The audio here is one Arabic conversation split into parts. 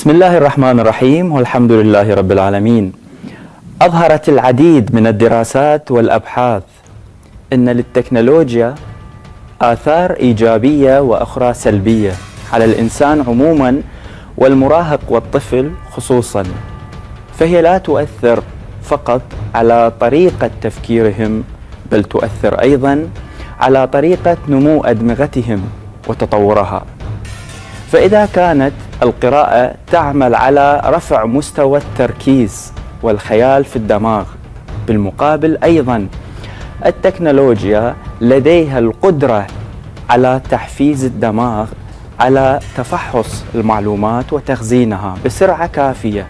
بسم الله الرحمن الرحيم والحمد لله رب العالمين. أظهرت العديد من الدراسات والأبحاث أن للتكنولوجيا آثار إيجابية وأخرى سلبية على الإنسان عموما والمراهق والطفل خصوصا، فهي لا تؤثر فقط على طريقة تفكيرهم بل تؤثر أيضا على طريقة نمو أدمغتهم وتطورها. فإذا كانت القراءة تعمل على رفع مستوى التركيز والخيال في الدماغ، بالمقابل أيضا التكنولوجيا لديها القدرة على تحفيز الدماغ على تفحص المعلومات وتخزينها بسرعة كافية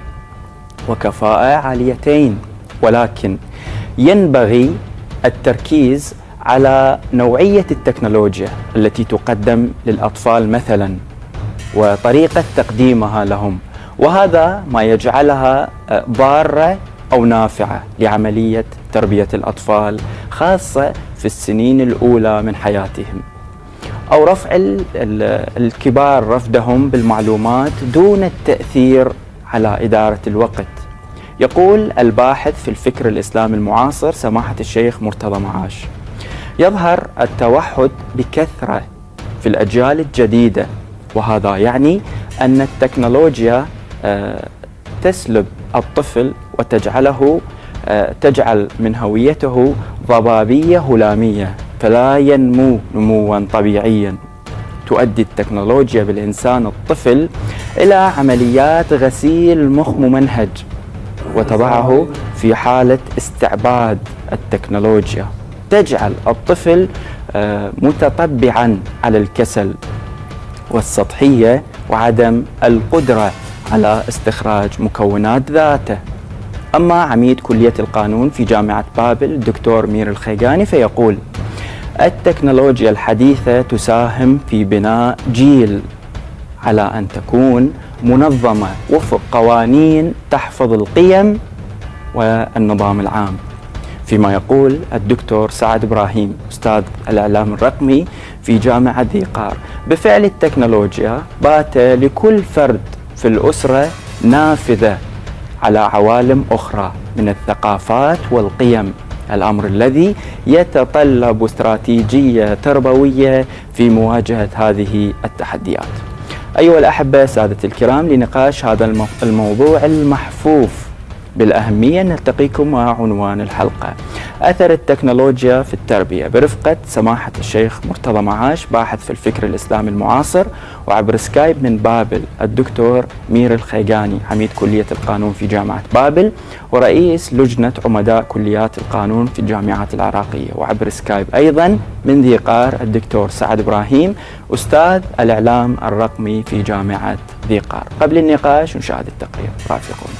وكفاءة عاليتين، ولكن ينبغي التركيز على نوعية التكنولوجيا التي تقدم للأطفال مثلا وطريقة تقديمها لهم، وهذا ما يجعلها ضارة أو نافعة لعملية تربية الأطفال خاصة في السنين الأولى من حياتهم، أو رفع الكبار رفدهم بالمعلومات دون التأثير على إدارة الوقت. يقول الباحث في الفكر الإسلامي المعاصر سماحة الشيخ مرتضى معاش: يظهر التوحد بكثرة في الأجيال الجديدة، وهذا يعني أن التكنولوجيا تسلب الطفل وتجعله تجعل من هويته ضبابية هلامية، فلا ينمو نموا طبيعيا. تؤدي التكنولوجيا بالإنسان الطفل إلى عمليات غسيل مخ ممنهج وتضعه في حالة استعباد التكنولوجيا، تجعل الطفل متطبعا على الكسل والسطحية وعدم القدرة على استخراج مكونات ذاته. أما عميد كلية القانون في جامعة بابل الدكتور مير الخيقاني فيقول: التكنولوجيا الحديثة تساهم في بناء جيل على أن تكون منظمة وفق قوانين تحفظ القيم والنظام العام. فيما يقول الدكتور سعد إبراهيم أستاذ الإعلام الرقمي في جامعة ذي قار: بفعل التكنولوجيا بات لكل فرد في الأسرة نافذة على عوالم أخرى من الثقافات والقيم، الأمر الذي يتطلب استراتيجية تربوية في مواجهة هذه التحديات. أيها الأحبة سادة الكرام، لنقاش هذا الموضوع المحفوف بالأهمية نلتقيكم مع عنوان الحلقة: أثر التكنولوجيا في التربية، برفقة سماحة الشيخ مرتضى معاش باحث في الفكر الإسلامي المعاصر، وعبر سكايب من بابل الدكتور مير الخيقاني عميد كلية القانون في جامعة بابل ورئيس لجنة عمداء كليات القانون في الجامعات العراقية، وعبر سكايب أيضا من ذي قار الدكتور سعد إبراهيم أستاذ الإعلام الرقمي في جامعة ذي قار. قبل النقاش نشاهد التقرير، رافقونا.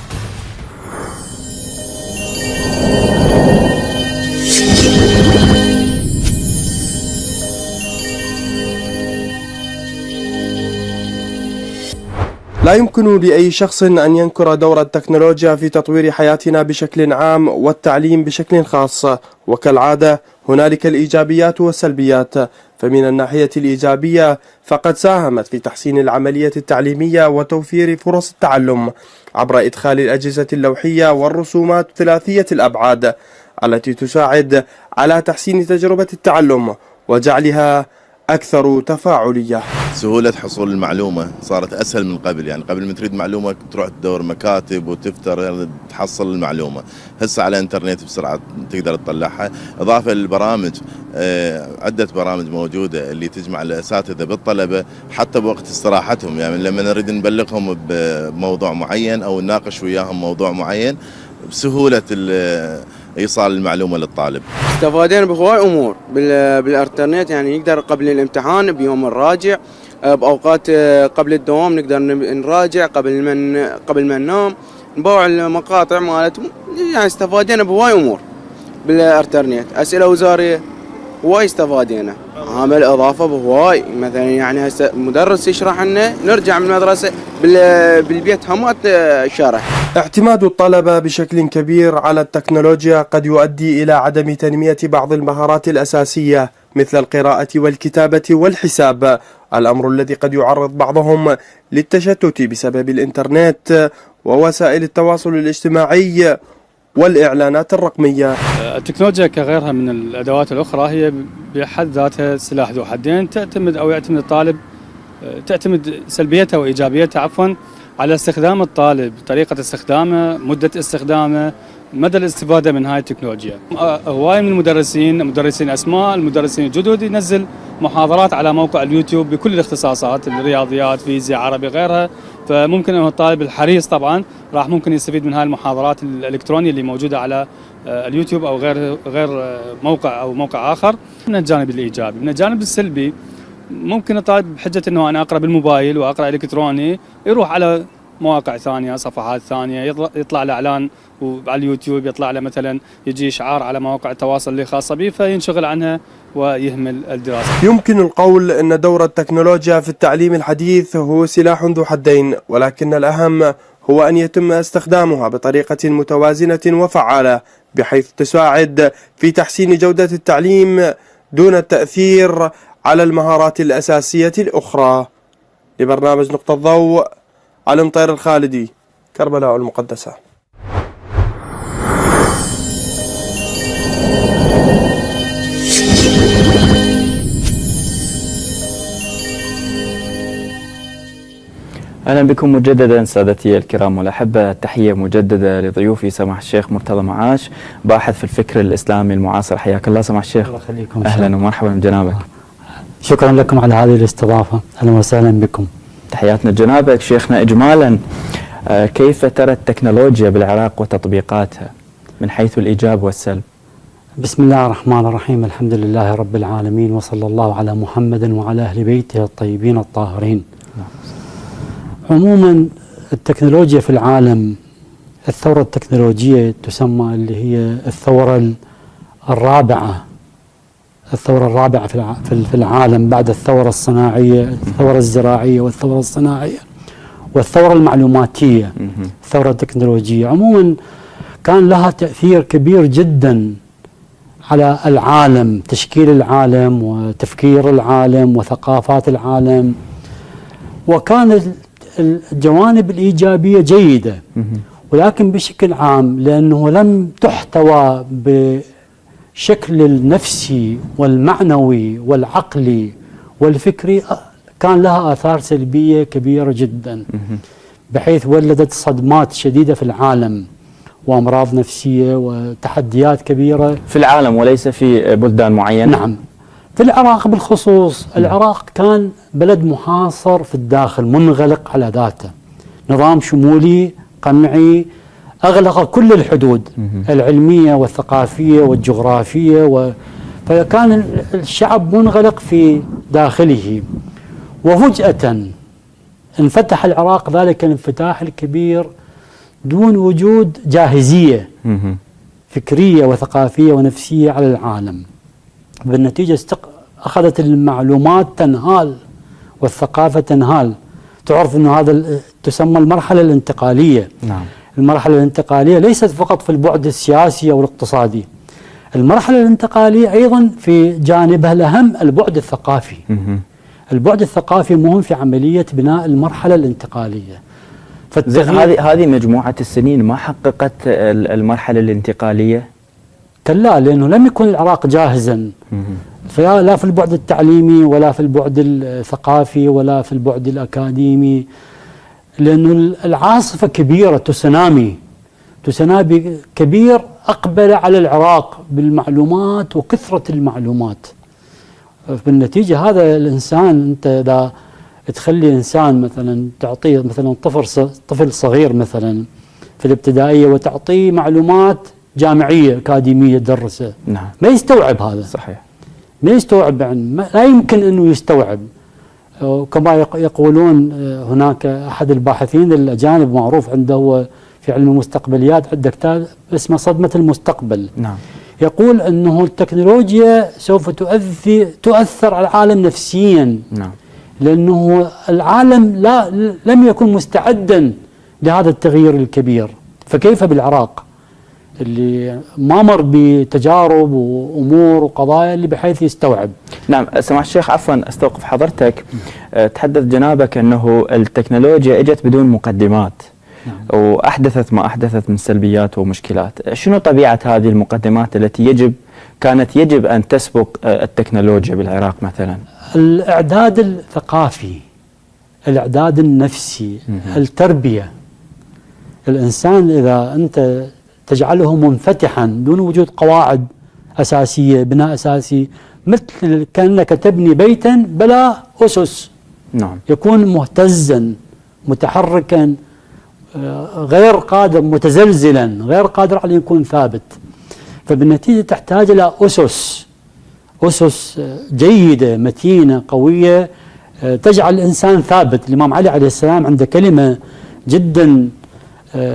لا يمكن لأي شخص أن ينكر دور التكنولوجيا في تطوير حياتنا بشكل عام والتعليم بشكل خاص، وكالعادة هنالك الإيجابيات والسلبيات. فمن الناحية الإيجابية فقد ساهمت في تحسين العملية التعليمية وتوفير فرص التعلم عبر إدخال الأجهزة اللوحية والرسومات ثلاثية الأبعاد التي تساعد على تحسين تجربة التعلم وجعلها أكثر تفاعلية. سهولة حصول المعلومة صارت أسهل من قبل، يعني قبل ما تريد معلومة تروح تدور مكاتب وتفتر تحصل المعلومة، هسه على الانترنت بسرعة تقدر تطلعها. إضافة للبرامج، عدة برامج موجودة اللي تجمع الأساتذة بالطلبة حتى بوقت استراحتهم، يعني لما نريد نبلغهم بموضوع معين أو نناقش وياهم موضوع معين بسهولة إيصال المعلومة للطالب. استفادنا بهواي أمور بالإنترنت، يعني نقدر قبل الامتحان بيوم نراجع، بأوقات قبل الدوام نقدر نراجع قبل ما ننام، نبوع المقاطع مالتهم. يعني استفادنا بهواي أمور بالإنترنت. أسئلة وزارية هواي استفادنا، عمل إضافة بهواي. مثلا يعني هسه مدرس يشرح لنا نرجع من المدرسة بالبيت همات شرح. اعتماد الطلبة بشكل كبير على التكنولوجيا قد يؤدي إلى عدم تنمية بعض المهارات الأساسية مثل القراءة والكتابة والحساب، الأمر الذي قد يعرض بعضهم للتشتت بسبب الإنترنت ووسائل التواصل الاجتماعي والإعلانات الرقمية. التكنولوجيا كغيرها من الأدوات الأخرى هي بحد ذاتها سلاح ذو حدين، يعتمد الطالب، تعتمد سلبيتها وإيجابيتها على استخدام الطالب، طريقة استخدامه، مدة استخدامه، مدى الاستفادة من هاي التكنولوجيا. هواي من مدرسين أسماء، المدرسين الجدد ينزل محاضرات على موقع اليوتيوب بكل الاختصاصات، الرياضيات، فيزياء، عربي، غيرها. فممكن أنه الطالب الحريص طبعا ممكن يستفيد من هاي المحاضرات الإلكترونية اللي موجودة على اليوتيوب أو غير موقع آخر. من الجانب الإيجابي. من الجانب السلبي ممكن الطالب بحجة أنه أنا أقرأ بالموبايل وأقرأ إلكتروني يروح على مواقع ثانية، صفحات ثانية، يطلع له إعلان على اليوتيوب، يطلع له مثلا يجي إشعار على مواقع التواصل اللي خاصة به فينشغل عنها ويهمل الدراسة. يمكن القول أن دور التكنولوجيا في التعليم الحديث هو سلاح ذو حدين، ولكن الأهم هو أن يتم استخدامها بطريقة متوازنة وفعالة بحيث تساعد في تحسين جودة التعليم دون التأثير على المهارات الأساسية الأخرى. لبرنامج نقطة الضوء، علي مطير الخالدي، كربلاء المقدسة. أهلا بكم مجددا سادتي الكرام والأحبة. تحية مجددة لضيوفي سماحة الشيخ مرتضى معاش، باحث في الفكر الإسلامي المعاصر. حياك الله سماحة الشيخ. الله يخليكم. أهلا ومرحبا بجنابك. شكرا لكم على هذه الاستضافة، أهلا وسهلا بكم. تحياتنا لجنابك. شيخنا إجمالا كيف ترى التكنولوجيا بالعراق وتطبيقاتها من حيث الإيجاب والسلب؟ بسم الله الرحمن الرحيم، الحمد لله رب العالمين، وصلى الله على محمد وعلى أهل بيته الطيبين الطاهرين. عموما التكنولوجيا في العالم، الثورة التكنولوجية تسمى اللي هي الثورة الرابعة في العالم بعد الثورة الصناعية، الثورة الزراعية والثورة الصناعية والثورة المعلوماتية. الثورة التكنولوجية عموما كان لها تأثير كبير جدا على العالم، تشكيل العالم وتفكير العالم وثقافات العالم، وكان الجوانب الإيجابية جيدة، ولكن بشكل عام لأنه لم تحتوى بشكل النفسي والمعنوي والعقلي والفكري كان لها آثار سلبية كبيرة جدا، بحيث ولدت صدمات شديدة في العالم وأمراض نفسية وتحديات كبيرة في العالم وليس في بلدان معينة. نعم، في العراق بالخصوص. العراق كان بلد محاصر في الداخل، منغلق على ذاته، نظام شمولي قمعي أغلق كل الحدود العلمية والثقافية والجغرافية فكان الشعب منغلق في داخله. وفجأة انفتح العراق ذلك الانفتاح الكبير دون وجود جاهزية فكرية وثقافية ونفسية على العالم. بالنتيجة أخذت المعلومات تنهال والثقافة تنهال. تعرف أنه هذا تسمى المرحلة الانتقالية. نعم. المرحلة الانتقالية ليست فقط في البعد السياسي أو الاقتصادي، المرحلة الانتقالية أيضا في جانبها الأهم البعد الثقافي. البعد الثقافي مهم في عملية بناء المرحلة الانتقالية. هذه مجموعة السنين ما حققت المرحلة الانتقالية؟ كلا، لأنه لم يكن العراق جاهزا، لا في البعد التعليمي ولا في البعد الثقافي ولا في البعد الأكاديمي، لأنه العاصفة كبيرة، تسونامي كبير أقبل على العراق بالمعلومات وكثرة المعلومات. بالنتيجة هذا الإنسان، أنت إذا تخلي إنسان مثلا تعطيه مثلا طفل صغير مثلا في الابتدائية وتعطيه معلومات جامعية أكاديمية تدرسه، نعم، ما يستوعب هذا. صحيح، ما يستوعب، يعني لا يمكن أنه يستوعب. كما يقولون هناك أحد الباحثين الأجانب معروف عنده في علم المستقبليات، عنده كتاب اسمه صدمة المستقبل. نعم. يقول أنه التكنولوجيا سوف تؤثر على العالم نفسيا. نعم. لأنه العالم لم يكن مستعدا لهذا التغيير الكبير. فكيف بالعراق اللي ما مر بتجارب وأمور وقضايا اللي بحيث يستوعب؟ نعم سماحة الشيخ، عفوا استوقف حضرتك. تحدث جنابك أنه التكنولوجيا اجت بدون مقدمات. نعم. وأحدثت ما أحدثت من سلبيات ومشكلات. شنو طبيعة هذه المقدمات التي كانت يجب أن تسبق التكنولوجيا بالعراق مثلا؟ الإعداد الثقافي، الإعداد النفسي، التربية. الإنسان إذا أنت تجعله منفتحا دون وجود قواعد أساسية، بناء أساسي، مثل كأنك تبني بيتا بلا أسس. نعم. يكون مهتزا متحركا غير قادر، متزلزلا غير قادر على يكون ثابت. فبالنتيجة تحتاج إلى أسس جيدة متينة قوية تجعل الإنسان ثابت. الإمام علي عليه السلام عنده كلمة جدا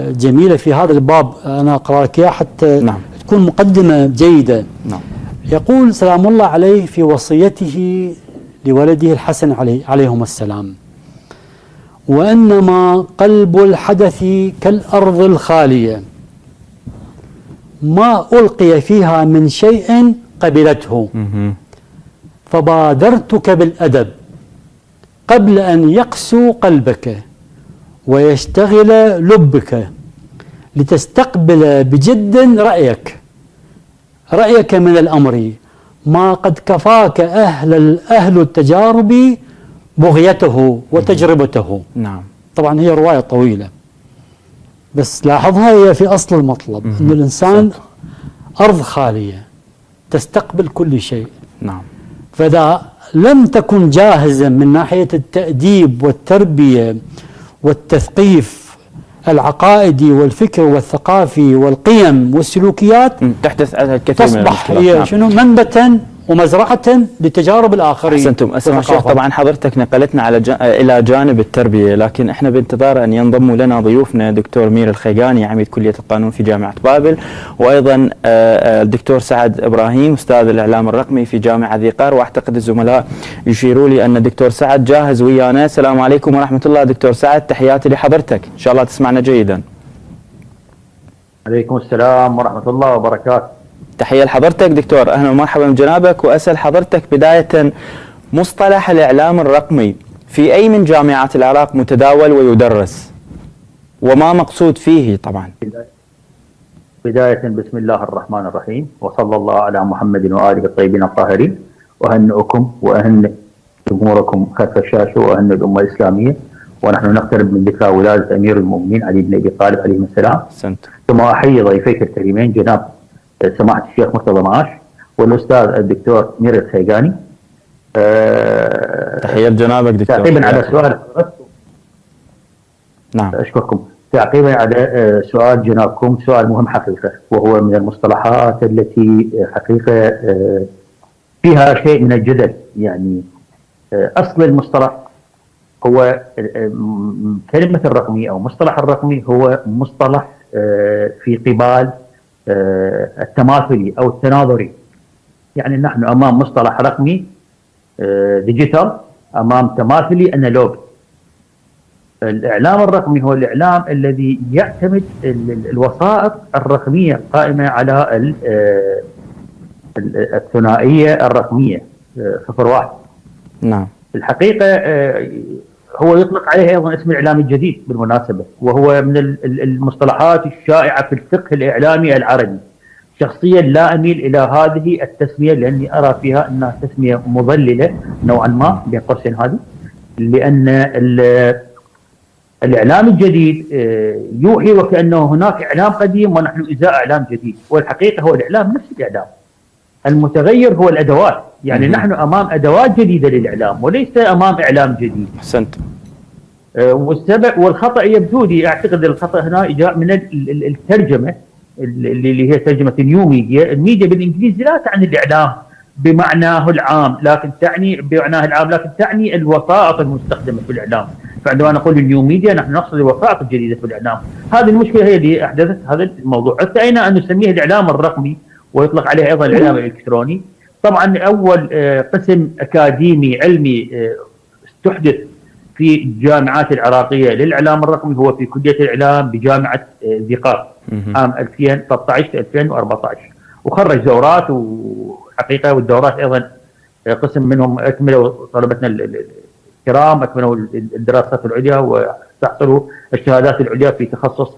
جميلة في هذا الباب، أنا أقرأ لك إياها حتى نعم. تكون مقدمة جيدة. نعم. يقول سلام الله عليه في وصيته لولده الحسن عليهما السلام: وإنما قلب الحدث كالأرض الخالية، ما ألقي فيها من شيء قبلته، فبادرتك بالأدب قبل أن يقسو قلبك ويشتغل لبك، لتستقبل بجد رأيك من الأمر، ما قد كفاك أهل التجارب بغيته وتجربته. نعم. طبعا هي رواية طويلة بس لاحظها، هي في أصل المطلب أن الإنسان أرض خالية تستقبل كل شيء. نعم. فإذا لم تكن جاهزا من ناحية التأديب والتربية والتثقيف العقائدي والفكر والثقافي والقيم والسلوكيات، تحدث على الكثير من تصبح المشكلات. هي شنو منبتا ومزرعة لتجارب الآخرين. أحسنتم. أسمع الشيخ، طبعا حضرتك نقلتنا إلى جانب التربية، لكن احنا بانتظار أن ينضموا لنا ضيوفنا دكتور مير الخيقاني عميد كلية القانون في جامعة بابل، وأيضا الدكتور سعد إبراهيم أستاذ الإعلام الرقمي في جامعة ذي قار، وأعتقد الزملاء يشيروا لي أن الدكتور سعد جاهز ويانا. السلام عليكم ورحمة الله دكتور سعد، تحياتي لحضرتك، إن شاء الله تسمعنا جيدا. عليكم السلام ورحمة الله وبركاته. تحية لحضرتك دكتور، أهلا ومرحبا بجنابك. وأسأل حضرتك بداية، مصطلح الإعلام الرقمي في أي من جامعات العراق متداول ويدرس، وما مقصود فيه طبعا؟ بداية بسم الله الرحمن الرحيم، وصلى الله على محمد وآله الطيبين الطاهرين، وأهنئكم وأهنئ جمهوركم خلف الشاشة وأهنئ الأمة الإسلامية، ونحن نقترب من ذكرى ولادة أمير المؤمنين علي بن أبي طالب عليه السلام. ثم أحيي ضيفيك الكريمين جناب سماحة الشيخ مرتضى معاش والأستاذ الدكتور مير الخيقاني. تحية لجنابك دكتور. تعقيبا على سؤال، نعم أشكركم. تعقيبا على سؤال جنابكم، سؤال مهم حقيقة، وهو من المصطلحات التي حقيقة فيها شيء من الجدل. يعني أصل المصطلح هو كلمة الرقمي أو مصطلح الرقمي هو مصطلح في قبال التماثلي أو التناظري. يعني نحن أمام مصطلح رقمي ديجيتال، أمام تماثلي أنالوج. الإعلام الرقمي هو الإعلام الذي يعتمد الوسائط الرقمية القائمة على الثنائية الرقمية 01. نعم. الحقيقة هو يطلق عليه أيضا اسم الإعلام الجديد بالمناسبة، وهو من المصطلحات الشائعة في الفقه الإعلامي العربي. شخصيا لا أميل إلى هذه التسمية، لأني أرى فيها أنها تسمية مضللة نوعا ما بين قوسين هذه، لأن الإعلام الجديد يوحي وكأنه هناك إعلام قديم ونحن إزاء إعلام جديد، والحقيقة هو الإعلام نفس الإعلام، المتغير هو الأدوات. يعني نحن أمام أدوات جديدة للإعلام وليس أمام إعلام جديد. أحسنت. والسبب والخطأ يبدو لي، أعتقد الخطأ هنا جاء من الترجمة اللي هي ترجمة النيو ميديا. الميديا بالإنجليزي لا تعني الإعلام بمعناه العام، لكن تعني الوسائط المستخدمة في الإعلام. فعندما نقول النيو ميديا نحن نقصد الوسائط الجديدة في الإعلام. هذه المشكلة هي اللي أحدثت هذا الموضوع. ارتأينا أن نسميه الإعلام الرقمي ويطلق عليه أيضا الإعلام الإلكتروني. طبعا أول قسم أكاديمي علمي استحدث في الجامعات العراقيه للاعلام الرقمي هو في كليه الاعلام بجامعه ذي قار عام 2013 2014، وخرج دورات وحقيقه، والدورات ايضا قسم منهم اكملوا طلبتنا الكرام اكملوا الدراسات العليا وتحصلوا الشهادات العليا في تخصص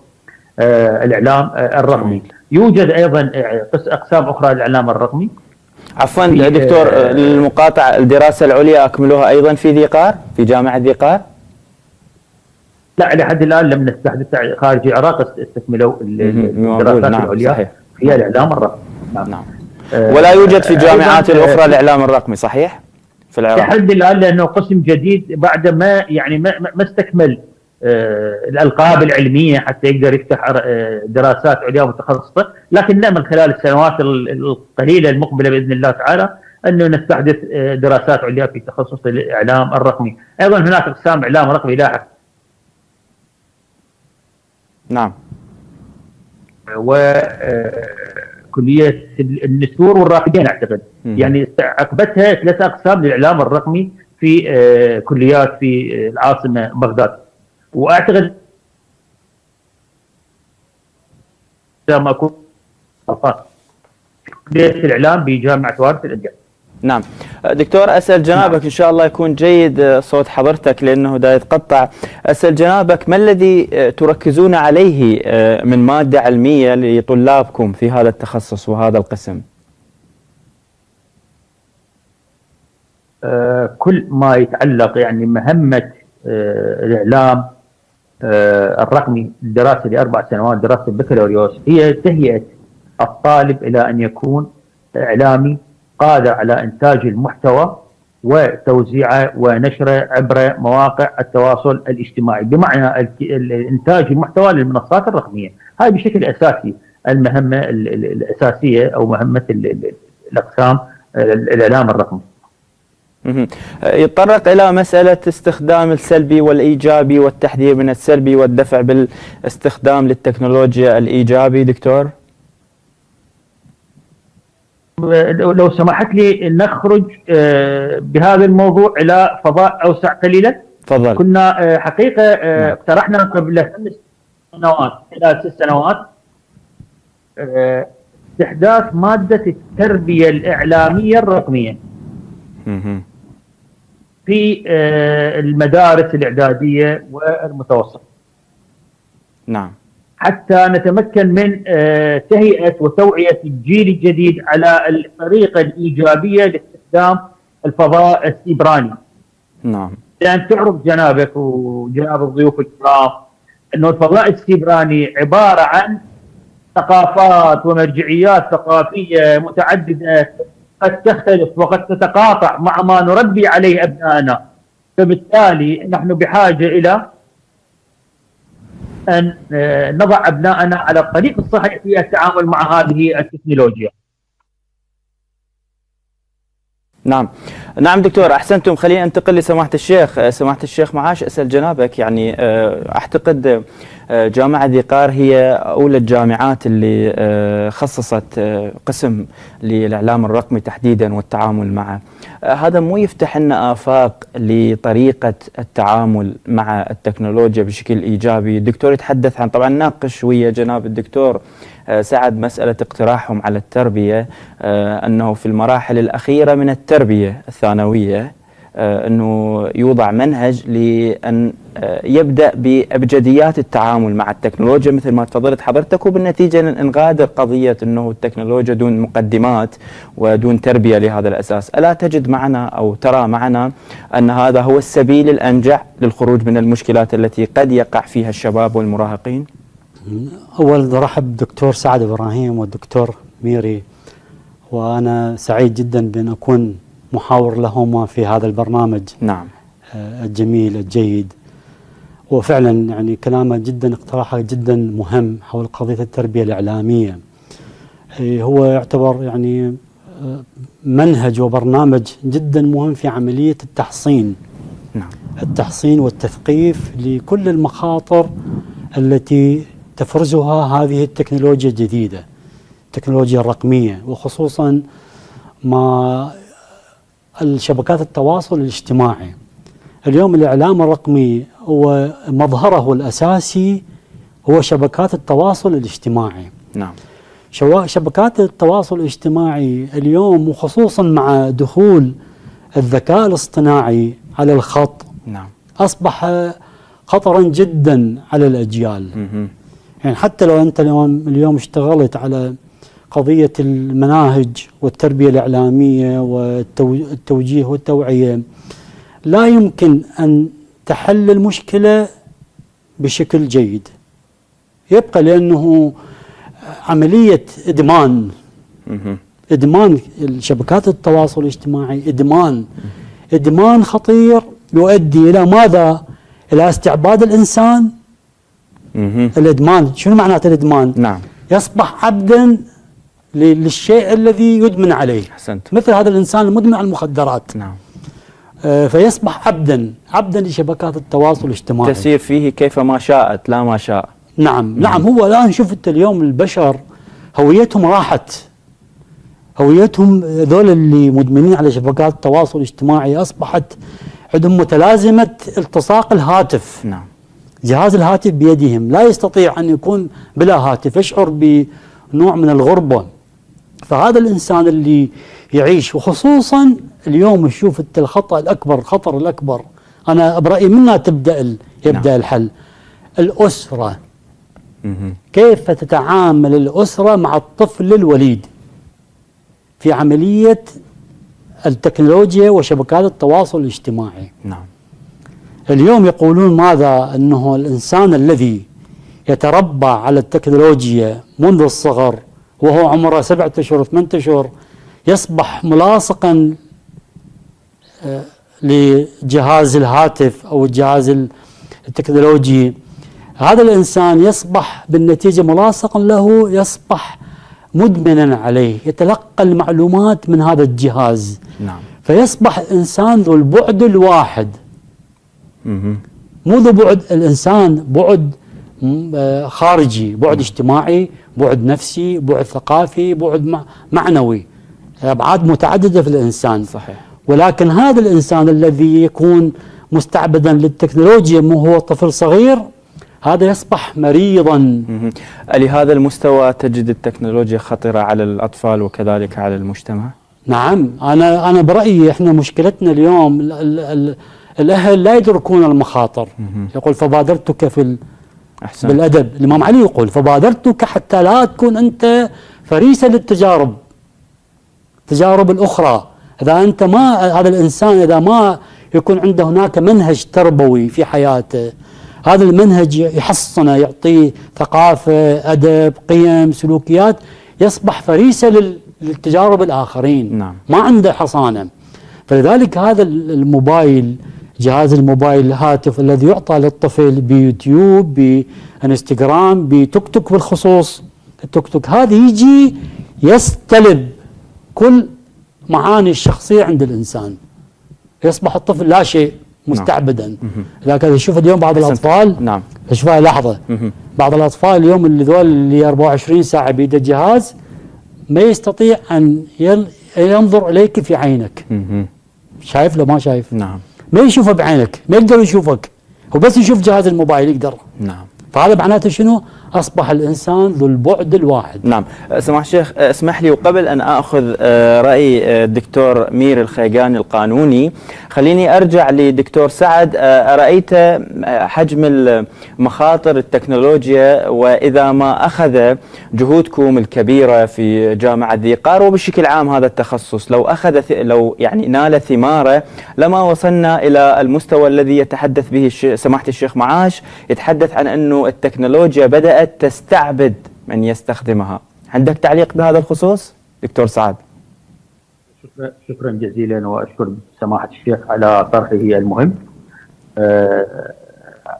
الاعلام الرقمي. يوجد ايضا اقسام اخرى للاعلام الرقمي. عفوا دكتور المقاطعة، الدراسة العليا أكملوها أيضا في ذي قار، في جامعة ذي قار؟ لا، لحد الآن لم نستحدث خارج العراق استكملوا الدراسات العليا صحيح. في الإعلام الرقمي. نعم. ولا يوجد في الجامعات الأخرى الإعلام الرقمي، صحيح؟ في العراق لحد الآن لأنه قسم جديد بعد ما يعني ما استكمل الألقاب العلمية حتى يقدر يفتح دراسات عليا متخصصة، لكن نأمل خلال السنوات القليلة المقبلة بإذن الله تعالى أنه نستحدث دراسات عليا في تخصص الإعلام الرقمي. أيضا هناك أقسام إعلام رقمي لاحق. نعم. وكلية النسور والرافدين أعتقد يعني عقبتها 3 أقسام للإعلام الرقمي في كليات في العاصمة بغداد، واعتقد لما اكون كليه الاعلام بجامعه وارث الانجاز. نعم. دكتور اسال جنابك ان شاء الله يكون جيد صوت حضرتك لانه دا يتقطع. اسال جنابك ما الذي تركزون عليه من ماده علميه لطلابكم في هذا التخصص وهذا القسم؟ كل ما يتعلق يعني مهمه الاعلام الرقمي، الدراسه ل4 سنوات دراسه البكالوريوس، هي تهيئه الطالب الى ان يكون اعلامي قادر على انتاج المحتوى وتوزيعه ونشره عبر مواقع التواصل الاجتماعي، بمعنى انتاج المحتوى للمنصات الرقميه. هاي بشكل اساسي المهمه الاساسيه او مهمه الاقسام الاعلام الرقمي. يتطرق إلى مسألة استخدام السلبي والإيجابي والتحذير من السلبي والدفع بالاستخدام للتكنولوجيا الإيجابي دكتور؟ لو سمحت لي نخرج بهذا الموضوع إلى فضاء أوسع قليلا. تفضل. كنا حقيقة اقترحنا قبل 5 سنوات خلال 6 سنوات استحداث مادة التربية الإعلامية الرقمية في المدارس الإعدادية والمتوسطة. نعم. حتى نتمكن من تهيئة وتوعية الجيل الجديد على الطريقة الإيجابية لاستخدام الفضاء السيبراني. نعم. لأن تعرف جنابك وجناب الضيوف الكرام أنه الفضاء السيبراني عبارة عن ثقافات ومرجعيات ثقافية متعددة قد تختلف وقد تتقاطع مع ما نربي عليه أبنائنا، فبالتالي نحن بحاجة إلى أن نضع أبنائنا على الطريق الصحيح في التعامل مع هذه التكنولوجيا. نعم. نعم دكتور أحسنتم. خلينا ننتقل لسماحة الشيخ. سماحة الشيخ معاش أسأل جنابك، يعني أعتقد جامعة ذي قار هي أولى الجامعات اللي خصصت قسم للإعلام الرقمي تحديدا والتعامل معه. هذا مو يفتح لنا آفاق لطريقة التعامل مع التكنولوجيا بشكل إيجابي؟ الدكتور يتحدث عن، طبعا ناقش ويا جناب الدكتور سعد مسألة اقتراحهم على التربية، أنه في المراحل الأخيرة من التربية الثانوية أنه يوضع منهج لأن يبدأ بأبجديات التعامل مع التكنولوجيا مثل ما تفضلت حضرتك، وبالنتيجة نغادر قضية أنه التكنولوجيا دون مقدمات ودون تربية لهذا الأساس. ألا تجد معنا أو ترى معنا أن هذا هو السبيل الأنجع للخروج من المشكلات التي قد يقع فيها الشباب والمراهقين؟ أول رحب دكتور سعد إبراهيم والدكتور ميري، وأنا سعيد جدا بأن أكون محاور لهما في هذا البرنامج. نعم. الجميل الجيد، وفعلا يعني كلامه جدا، اقتراحه جدا مهم حول قضية التربية الإعلامية. هو يعتبر يعني منهج وبرنامج جدا مهم في عملية التحصين. نعم. التحصين والتثقيف لكل المخاطر التي تفرزها هذه التكنولوجيا الجديدة، التكنولوجيا الرقمية، وخصوصا ما الشبكات التواصل الاجتماعي اليوم الإعلام الرقمي هو مظهره الأساسي هو شبكات التواصل الاجتماعي. نعم. شبكات التواصل الاجتماعي اليوم وخصوصا مع دخول الذكاء الاصطناعي على الخط نعم. أصبح خطرا جدا على الأجيال. يعني حتى لو أنت اليوم اشتغلت على قضية المناهج والتربية الإعلامية والتوجيه والتوعية، لا يمكن أن تحل المشكلة بشكل جيد، يبقى لأنه عملية إدمان الشبكات التواصل الاجتماعي، إدمان خطير يؤدي إلى ماذا؟ إلى استعباد الإنسان. الإدمان شنو معناته الإدمان؟ نعم. يصبح عبدا للشيء الذي يدمن عليه. أحسنت. مثل هذا الإنسان المدمن على المخدرات. نعم. فيصبح عبدا لشبكات التواصل الاجتماعي، تسير فيه كيفما شاءت لا ما شاء. نعم. هو الآن شفت اليوم البشر هويتهم راحت، هويتهم ذول اللي مدمنين على شبكات التواصل الاجتماعي أصبحت عندهم متلازمة التصاق الهاتف. نعم. جهاز الهاتف بيدهم، لا يستطيع أن يكون بلا هاتف، يشعر بنوع من الغربة. فهذا الإنسان اللي يعيش، وخصوصا اليوم نشوف الخطأ الأكبر، الخطر الأكبر أنا برأيي منها يبدأ الحل. الأسرة، كيف تتعامل الأسرة مع الطفل الوليد في عملية التكنولوجيا وشبكات التواصل الاجتماعي. نعم. اليوم يقولون ماذا؟ أنه الإنسان الذي يتربى على التكنولوجيا منذ الصغر وهو عمره 7 أشهر 8 أشهر يصبح ملاصقا لجهاز الهاتف أو الجهاز التكنولوجي، هذا الإنسان يصبح بالنتيجة ملاصقا له، يصبح مدمنا عليه، يتلقى المعلومات من هذا الجهاز. نعم. فيصبح الإنسان ذو البعد الواحد. مو ذو بعد الإنسان، بعد خارجي، بعد اجتماعي، بعد نفسي، بعد ثقافي، بعد معنوي، أبعاد متعددة في الإنسان. صحيح. ولكن هذا الإنسان الذي يكون مستعبدا للتكنولوجيا وهو طفل صغير، هذا يصبح مريضا. لهذا المستوى تجد التكنولوجيا خطرة على الأطفال وكذلك على المجتمع؟ نعم. أنا برأيي إحنا مشكلتنا اليوم الأهل لا يدركون المخاطر. يقول فبادرتك أحسن. بالأدب، الإمام علي يقول فبادرتك حتى لا تكون أنت فريسة للتجارب الأخرى. إذا أنت ما هذا الإنسان إذا ما يكون عنده هناك منهج تربوي في حياته، هذا المنهج يحصنه، يعطيه ثقافة، أدب، قيم، سلوكيات، يصبح فريسة للتجارب الآخرين. نعم. ما عنده حصانة. فلذلك هذا الموبايل، جهاز الموبايل الهاتف الذي يعطى للطفل بيوتيوب، بانستغرام، بتيك توك بالخصوص، التيك توك هذا يجي يستلب كل معاني الشخصية عند الإنسان، يصبح الطفل لا شيء، مستعبدا. لكن شوف اليوم بعض الأطفال، نعم، شوفها لحظة، بعض الأطفال اليوم اللي 24 ساعة بيده الجهاز ما يستطيع أن ينظر إليك في عينك. شايف لو ما شايف؟ نعم. ما يشوفه بعينك، ما يقدر يشوفك، هو بس يشوف جهاز الموبايل يقدر. نعم. فهذا معناته شنو؟ أصبح الإنسان ذو البعد الواحد. نعم. سماحة الشيخ، اسمح لي وقبل أن أخذ رأي الدكتور مير الخيقاني القانوني، خليني أرجع لدكتور سعد. رأيت حجم مخاطر التكنولوجيا، وإذا ما أخذ جهودكم الكبيرة في جامعة ذي قار وبشكل عام هذا التخصص لو يعني نال ثماره لما وصلنا إلى المستوى الذي يتحدث به سماحة الشيخ معاش، يتحدث عن أنه التكنولوجيا بدأت تستعبد من يستخدمها. عندك تعليق بهذا الخصوص دكتور سعد؟ شكرا جزيلا، واشكر سماحه الشيخ على طرحه المهم.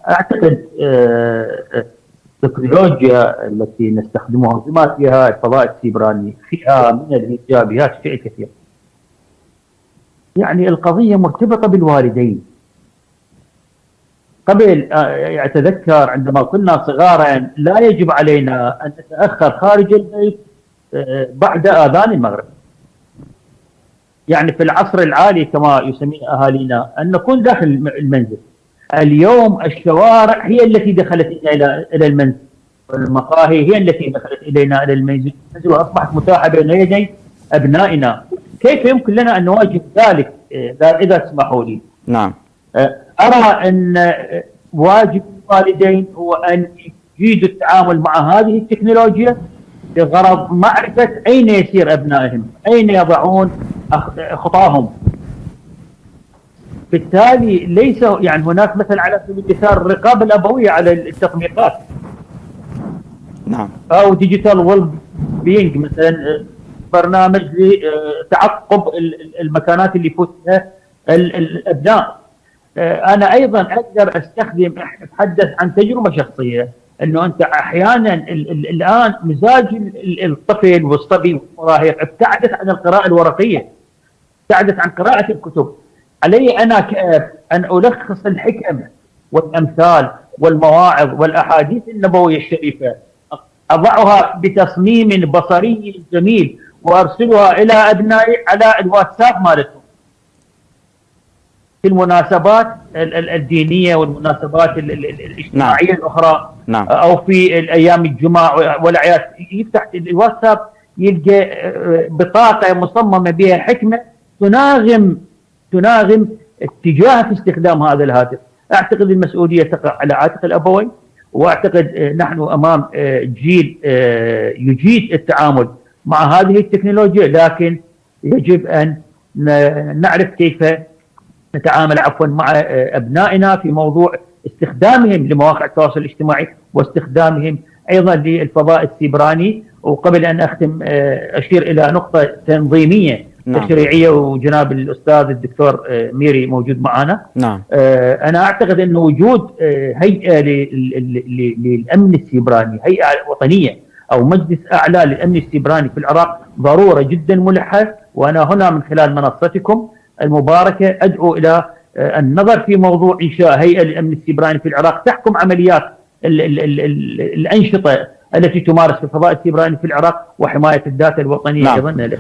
اعتقد التكنولوجيا التي نستخدمها بما فيها الفضاء السيبراني فيها من الايجابيات شيء كثير. يعني القضيه مرتبطه بالوالدين. قبل أتذكر عندما كنا صغارا لا يجب علينا أن نتأخر خارج البيت بعد آذان المغرب. يعني في العصر العالي كما يسميه اهالينا ان نكون داخل المنزل. اليوم الشوارع هي التي دخلت الى المنزل، والمقاهي هي التي دخلت الينا الى المنزل واصبحت متاحه بين يدي ابنائنا. كيف يمكن لنا ان نواجه ذلك اذا تسمحوا لي؟ نعم. ارى ان واجب الوالدين هو ان يجيدوا التعامل مع هذه التكنولوجيا بغرض معرفه اين يسير ابنائهم، اين يضعون خطاهم. بالتالي ليس يعني هناك مثلا على سبيل المثال الرقابه الابويه على التطبيقات. نعم. او ديجيتال ويل بينج مثلا، برنامج لتعقب المكانات اللي يفوت فيها الابناء. انا ايضا اقدر استخدم، اتحدث عن تجربه شخصيه، انه انت احيانا الان مزاج الطفل والصبي والمراهق ابتعدت عن القراءه الورقيه، ابتعدت عن قراءه الكتب. علي انا كأب ان الخص الحكم والامثال والمواعظ والاحاديث النبويه الشريفه، اضعها بتصميم بصري جميل وارسلها الى ابنائي على الواتساب مالتهم في المناسبات الدينيه والمناسبات الاجتماعيه. نعم. الاخرى. نعم. او في الايام الجمعه والاعياد، يفتح الواتساب يلقى بطاقه مصممه بها حكمه تناغم اتجاه في استخدام هذا الهاتف. اعتقد المسؤوليه تقع على عاتق الابوين، واعتقد نحن امام جيل يجيد التعامل مع هذه التكنولوجيا، لكن يجب ان نعرف كيف نتعامل مع ابنائنا في موضوع استخدامهم لمواقع التواصل الاجتماعي واستخدامهم ايضا للفضاء السيبراني. وقبل ان اختم اشير الى نقطه تنظيميه تشريعيه، وجناب الاستاذ الدكتور ميري موجود معنا. نعم. انا اعتقد ان وجود هيئه للامن السيبراني، هيئه وطنيه او مجلس اعلى للامن السيبراني في العراق ضروره جدا ملحه. وانا هنا من خلال منصتكم المباركه ادعو الى النظر في موضوع انشاء هيئه للامن السيبراني في العراق تحكم عمليات الانشطه التي تمارس في الفضاء السيبراني في العراق وحمايه الداتا الوطنيه. نعم. ايضا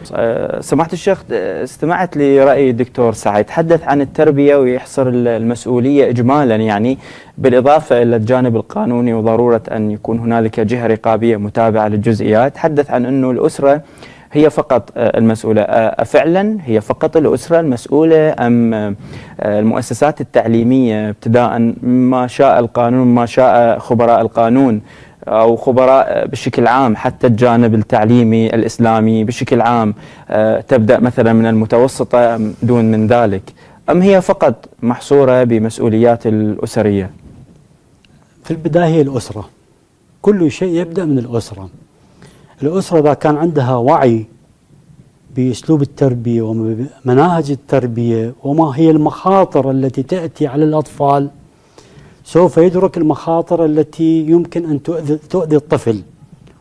سماحه الشيخ، استمعت لراي الدكتور سعيد، تحدث عن التربيه ويحصر المسؤوليه اجمالا، يعني بالاضافه الى الجانب القانوني وضروره ان يكون هنالك جهه رقابيه متابعه للجزئيات. تحدث عن انه الاسره هي فقط المسؤولة. فعلا هي فقط الأسرة المسؤولة أم المؤسسات التعليمية ابتداء ما شاء القانون، ما شاء خبراء القانون أو خبراء بشكل عام، حتى الجانب التعليمي الإسلامي بشكل عام، تبدأ مثلا من المتوسطة دون من ذلك، أم هي فقط محصورة بمسؤوليات الأسرية؟ في البداية هي الأسرة، كل شيء يبدأ من الأسرة. الأسرة إذا كان عندها وعي بأسلوب التربية ومناهج التربية وما هي المخاطر التي تأتي على الأطفال، سوف يدرك المخاطر التي يمكن أن تؤذي الطفل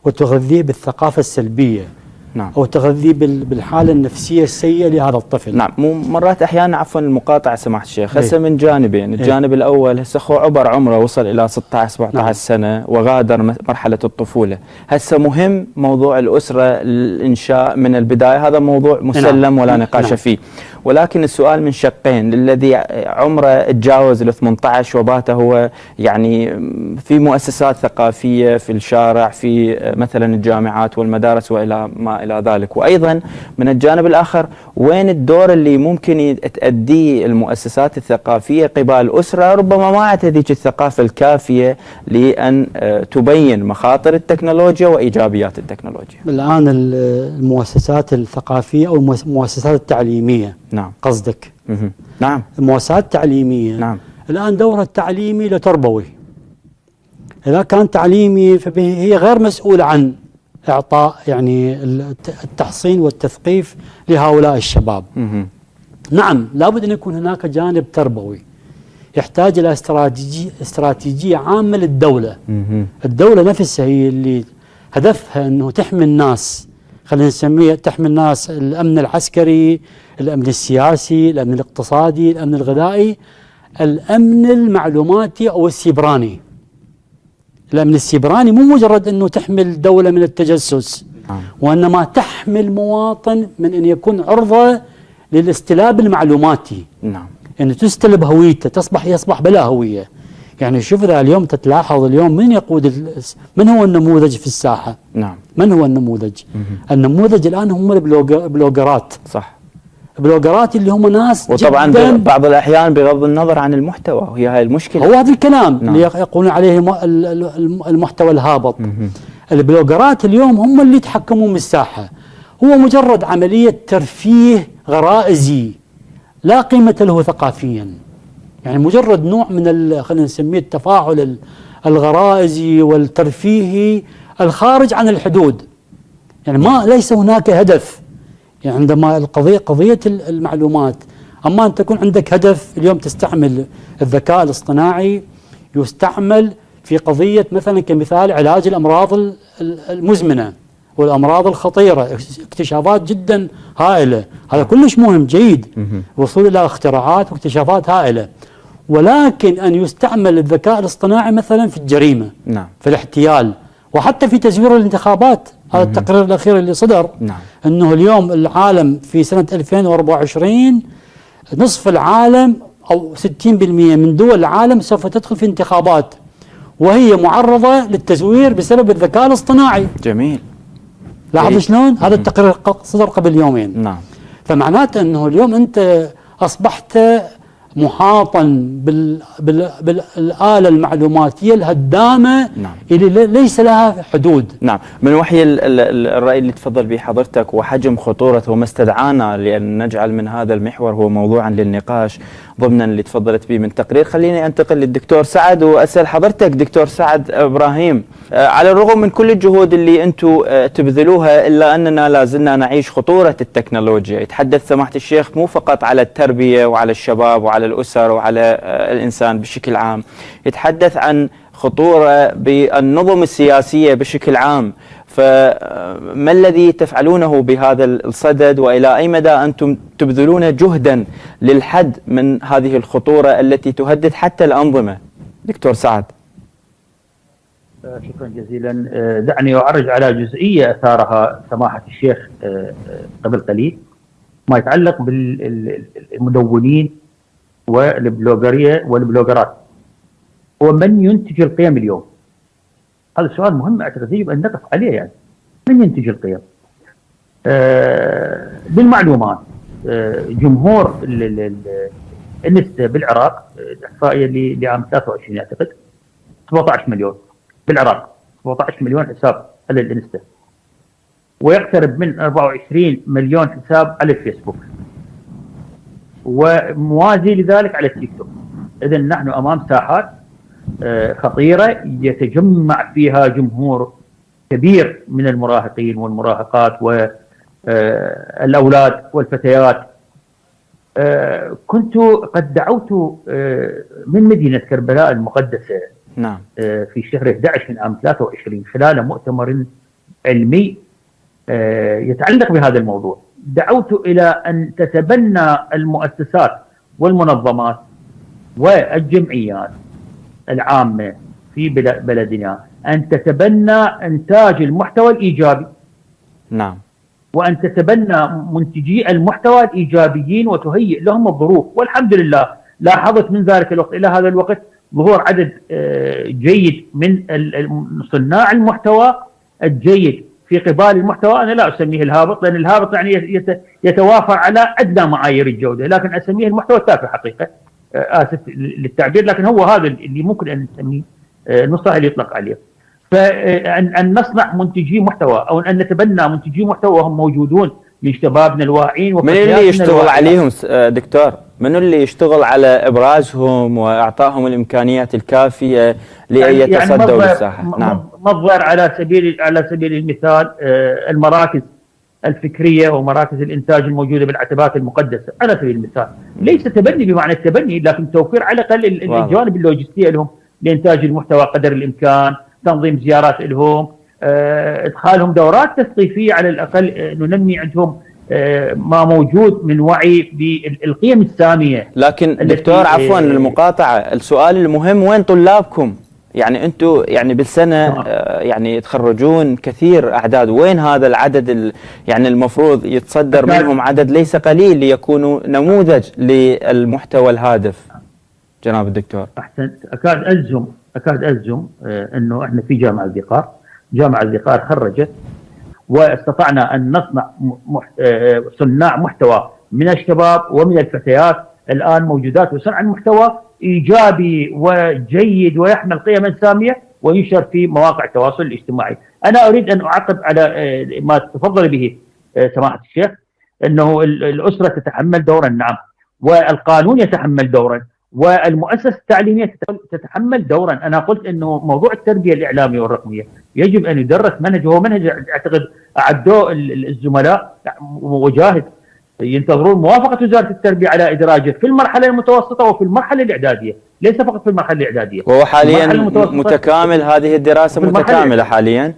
وتغذيه بالثقافة السلبية. نعم. أو تغذيه بالحالة النفسية السيئة لهذا الطفل. نعم. مرات أحيانا عفوا المقاطعة سماحة الشيخ، هسه من جانبين. الجانب الأول هسه أخو عبر عمره وصل إلى 16-17 نعم. سنة وغادر مرحلة الطفولة. هسه مهم موضوع الأسرة الإنشاء من البداية، هذا موضوع مسلم. نعم. ولا نقاش. نعم. فيه. ولكن السؤال من شقين، للذي عمره تجاوز ال 18 وبات هو يعني في مؤسسات ثقافية في الشارع، في مثلا الجامعات والمدارس وإلى ما إلى ذلك. وأيضا من الجانب الآخر، وين الدور اللي ممكن تأديه المؤسسات الثقافية قبال الأسرة ربما ما عندها هذيك الثقافة الكافية لأن تبين مخاطر التكنولوجيا وإيجابيات التكنولوجيا. الآن المؤسسات الثقافية أو المؤسسات التعليمية. نعم. قصدك. نعم. المؤسسات التعليمية. نعم. الآن دورها التعليمي لتربوي. إذا كان تعليمي فهي غير مسؤولة عن إعطاء يعني التحصين والتثقيف لهؤلاء الشباب. نعم، لابد أن يكون هناك جانب تربوي يحتاج إلى استراتيجية عامة للدولة. الدولة نفسها هي اللي هدفها أنه تحمي الناس، خلينا نسميه تحمي الناس، الأمن العسكري، الأمن السياسي، الأمن الاقتصادي، الأمن الغذائي، الأمن المعلوماتي أو السيبراني. الأمن السيبراني مو مجرد أنه تحمي الدولة من التجسس، وإنما تحمي المواطن من أن يكون عرضة للاستلاب المعلوماتي. نعم. أن تستلب هويته، يصبح بلا هوية. يعني شوف إذا اليوم تتلاحظ اليوم من يقود من هو النموذج في الساحة؟ نعم. من هو النموذج؟ النموذج الآن هم البلوجرات. صح. بلوجرات اللي هم ناس وطبعا جداً بعض الأحيان بغض النظر عن المحتوى، وهي هاي المشكلة. هو هذا الكلام نعم. اللي يقولون عليه المحتوى الهابط. البلوجرات اليوم هم اللي يتحكمون بالساحة. هو مجرد عملية ترفيه غرائزي لا قيمة له ثقافيا. يعني مجرد نوع من خلينا نسميه التفاعل الغرائزي والترفيهي الخارج عن الحدود. يعني ليس هناك هدف. يعني عندما قضية المعلومات، أما أن تكون عندك هدف. اليوم تستعمل الذكاء الاصطناعي، يستعمل في قضية مثلا كمثال علاج الأمراض المزمنة والأمراض الخطيرة، اكتشافات جدا هائلة. هذا كلش مهم جيد، وصول إلى اختراعات واكتشافات هائلة. ولكن أن يستعمل الذكاء الاصطناعي مثلا في الجريمة، نعم. في الاحتيال، وحتى في تزوير الانتخابات. هذا التقرير الأخير اللي صدر، نعم. أنه اليوم العالم في سنة 2024 نصف العالم أو 60% من دول العالم سوف تدخل في انتخابات وهي معرضة للتزوير بسبب الذكاء الاصطناعي. جميل. لاحظ شلون؟ هذا التقرير صدر قبل يومين. نعم. فمعناته أنه اليوم أنت أصبحت محاطا بالآلة المعلوماتية الهدامة، نعم. اللي ليس لها حدود. نعم. من وحي الرأي اللي تفضل به حضرتك وحجم خطورة وما استدعانا لأن نجعل من هذا المحور هو موضوعا للنقاش ضمنا اللي تفضلت به من تقرير، خليني أنتقل للدكتور سعد وأسأل حضرتك دكتور سعد إبراهيم، على الرغم من كل الجهود اللي أنتم تبذلوها إلا أننا لازلنا نعيش خطورة التكنولوجيا. يتحدث سماحة الشيخ مو فقط على التربية وعلى الشباب وعلى الأسر وعلى الإنسان بشكل عام، يتحدث عن خطورة بالنظم السياسية بشكل عام. فما الذي تفعلونه بهذا الصدد وإلى أي مدى أنتم تبذلون جهدا للحد من هذه الخطورة التي تهدد حتى الأنظمة؟ دكتور سعد. شكرا جزيلا. دعني أعرج على جزئية أثارها سماحة الشيخ قبل قليل، ما يتعلق بالمدونين والبلوجرية والبلوجرات. ومن ينتج القيم اليوم؟ هذا السؤال مهم، أعتقد يجب أن نقف عليه. يعني من ينتج القيم؟ بالمعلومات، جمهور النسبة بالعراق، الإحصائية لعام 23 أعتقد 17 مليون بالعراق، 17 مليون حساب على الانستا، ويقترب من 24 مليون حساب على الفيسبوك، وموازي لذلك على التيك توك. إذن نحن أمام ساحات خطيرة يتجمع فيها جمهور كبير من المراهقين والمراهقات والأولاد والفتيات. كنت قد دعوت من مدينة كربلاء المقدسة، نعم، في شهر 11 من عام 23 خلال مؤتمر علمي يتعلق بهذا الموضوع. دعوت إلى أن تتبنى المؤسسات والمنظمات والجمعيات العامة في بلدنا أن تتبنى إنتاج المحتوى الإيجابي، نعم، وأن تتبنى منتجي المحتوى الإيجابيين وتهيئ لهم الظروف. والحمد لله لاحظت من ذلك الوقت إلى هذا الوقت ظهور عدد جيد من صناع المحتوى الجيد في قبال المحتوى. أنا لا أسميه الهابط، لأن الهابط يعني يتوافر على أدنى معايير الجودة، لكن أسميه المحتوى التافه حقيقة. آسف للتعبير، لكن هو هذا اللي ممكن أن نسميه المصطلح اللي يطلق عليه. فأن نصنع منتجي محتوى أو أن نتبنى منتجي محتوى وهم موجودون من شبابنا الواعيين. من اللي يشتغل عليهم دكتور؟ من اللي يشتغل على إبرازهم وإعطائهم الإمكانيات الكافية لأن يتصدوا للساحة؟ نعم، مظهر على سبيل المثال المراكز الفكرية ومراكز الإنتاج الموجودة بالعتبات المقدسة على سبيل المثال. ليس تبني بمعنى التبني، لكن توفير على الأقل الجوانب اللوجستية لهم لإنتاج المحتوى قدر الإمكان، تنظيم زيارات لهم، إدخالهم دورات تثقيفية على الأقل، ننمي عندهم ما موجود من وعي بالقيم السامية. لكن دكتور عفوا للمقاطعة، السؤال المهم وين طلابكم؟ يعني انتم يعني بالسنه يعني تخرجون كثير اعداد، وين هذا العدد يعني المفروض يتصدر منهم عدد ليس قليل ليكونوا نموذج للمحتوى الهادف جناب الدكتور؟ احسنت. اكاد اجزم انه احنا في جامعه الذقار خرجت واستطعنا ان نصنع صناع محتوى من الشباب ومن الفتيات الان موجودات، وصنع المحتوى ايجابي وجيد ويحمل قيما ساميه وينشر في مواقع التواصل الاجتماعي. انا اريد ان اعقب على ما تفضل به سماحه الشيخ، انه الاسره تتحمل دورا، نعم، والقانون يتحمل دورا، والمؤسسه التعليميه تتحمل دورا. انا قلت انه موضوع التربيه الاعلاميه والرقميه يجب ان يدرس منهج، هو منهج اعتقد اعدوه الزملاء وجاهد، ينتظرون موافقه وزاره التربيه على ادراجه في المرحله المتوسطه وفي المرحله الاعداديه، ليس فقط في المرحله الاعداديه. وهو حاليا متكامل، هذه الدراسه متكامله حاليا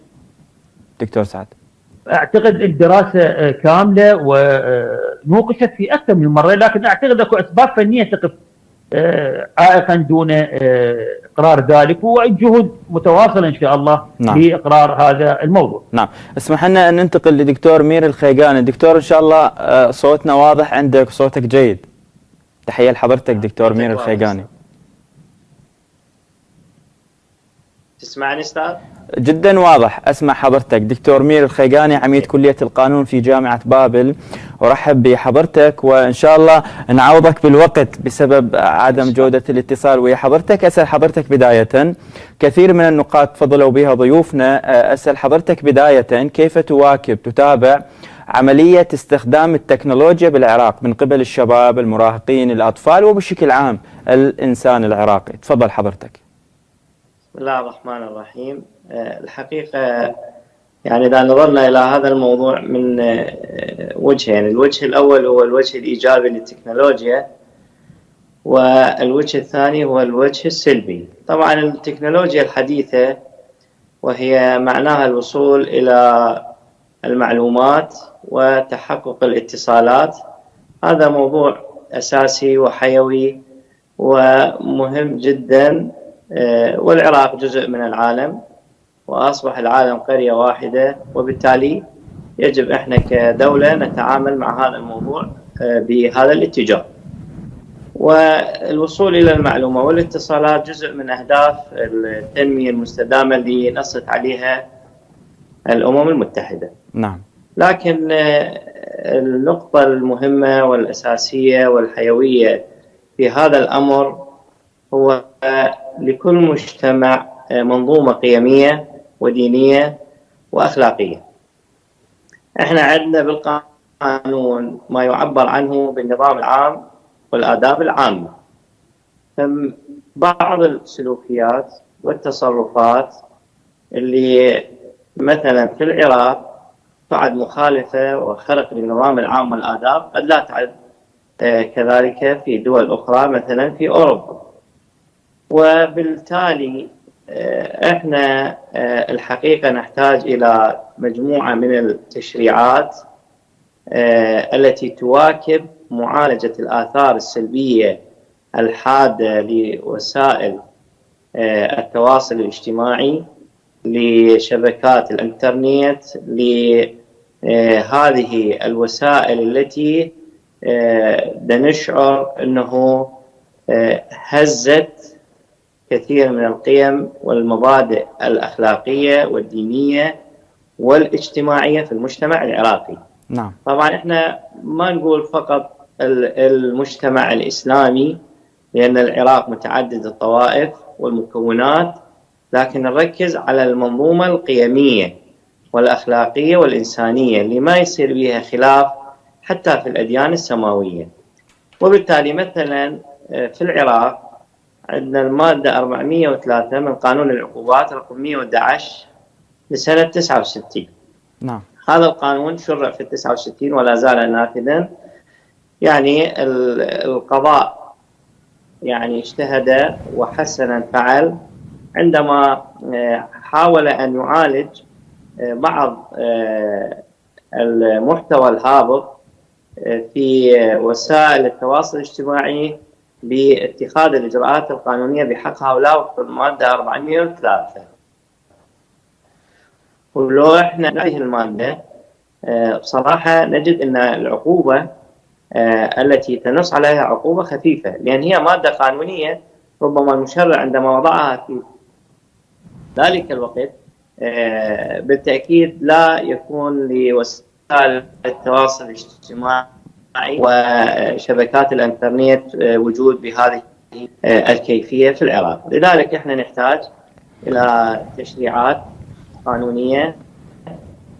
دكتور سعد؟ اعتقد الدراسه كامله ونوقشت في اكثر من مره، لكن اعتقد اكو اسباب فنيه تقف عائقا دون اقرار ذلك، والجهود متواصله ان شاء الله لاقرار هذا الموضوع. نعم، اسمح لنا ان ننتقل لدكتور مير الخيقاني. دكتور ان شاء الله صوتنا واضح عندك، صوتك جيد. تحيه لحضرتك دكتور مير الخيقاني. تسمعني استاذ؟ جدا واضح، اسمع حضرتك. دكتور مير الخيقاني عميد كلية القانون في جامعة بابل، ارحب بحضرتك، وان شاء الله نعوضك بالوقت بسبب عدم جودة الاتصال ويا حضرتك. اسأل حضرتك بداية، كثير من النقاط تفضلوا بها ضيوفنا، اسأل حضرتك بداية كيف تتابع عملية استخدام التكنولوجيا بالعراق من قبل الشباب، المراهقين، الأطفال، وبشكل عام الإنسان العراقي؟ تفضل حضرتك. بسم الله الرحمن الرحيم. الحقيقة يعني إذا نظرنا إلى هذا الموضوع من وجهين، الوجه الأول هو الوجه الإيجابي للتكنولوجيا، والوجه الثاني هو الوجه السلبي. طبعا التكنولوجيا الحديثة وهي معناها الوصول إلى المعلومات وتحقق الاتصالات، هذا موضوع أساسي وحيوي ومهم جدا، والعراق جزء من العالم وأصبح العالم قرية واحدة، وبالتالي يجب إحنا كدولة نتعامل مع هذا الموضوع بهذا الاتجاه. والوصول إلى المعلومة والاتصالات جزء من أهداف التنمية المستدامة اللي نصت عليها الأمم المتحدة. نعم. لكن النقطة المهمة والأساسية والحيوية في هذا الأمر هو لكل مجتمع منظومة قيمية ودينية وأخلاقية. احنا عندنا بالقانون ما يعبر عنه بالنظام العام والآداب العامة. بعض السلوكيات والتصرفات اللي مثلا في العراق تعد مخالفة وخرق للنظام العام والآداب قد لا تعد كذلك في دول أخرى مثلا في أوروبا. وبالتالي احنا الحقيقة نحتاج إلى مجموعة من التشريعات التي تواكب معالجة الآثار السلبية الحادة لوسائل التواصل الاجتماعي، لشبكات الإنترنت، لهذه الوسائل التي نشعر أنه هزت كثير من القيم والمبادئ الأخلاقية والدينية والاجتماعية في المجتمع العراقي. نعم. طبعا احنا ما نقول فقط المجتمع الإسلامي، لأن العراق متعدد الطوائف والمكونات، لكن نركز على المنظومة القيمية والأخلاقية والإنسانية اللي ما يصير بها خلاف حتى في الأديان السماوية. وبالتالي مثلا في العراق عندنا المادة 403 من قانون العقوبات رقم 111 لسنة 69. نعم. هذا القانون شرع في 69 ولا زال نافذا. يعني القضاء يعني اجتهد وحسنا فعل عندما حاول أن يعالج بعض المحتوى الهابط في وسائل التواصل الاجتماعي باتخاذ الإجراءات القانونية بحق هؤلاء وفق المادة 403. ولو احنا هذه المادة بصراحة نجد أن العقوبة التي تنص عليها عقوبة خفيفة، لأن هي مادة قانونية ربما المشرع عندما وضعها في ذلك الوقت بالتأكيد لا يكون لوسائل التواصل الاجتماعي وشبكات الإنترنت وجود بهذه الكيفية في العراق. لذلك احنا نحتاج إلى تشريعات قانونية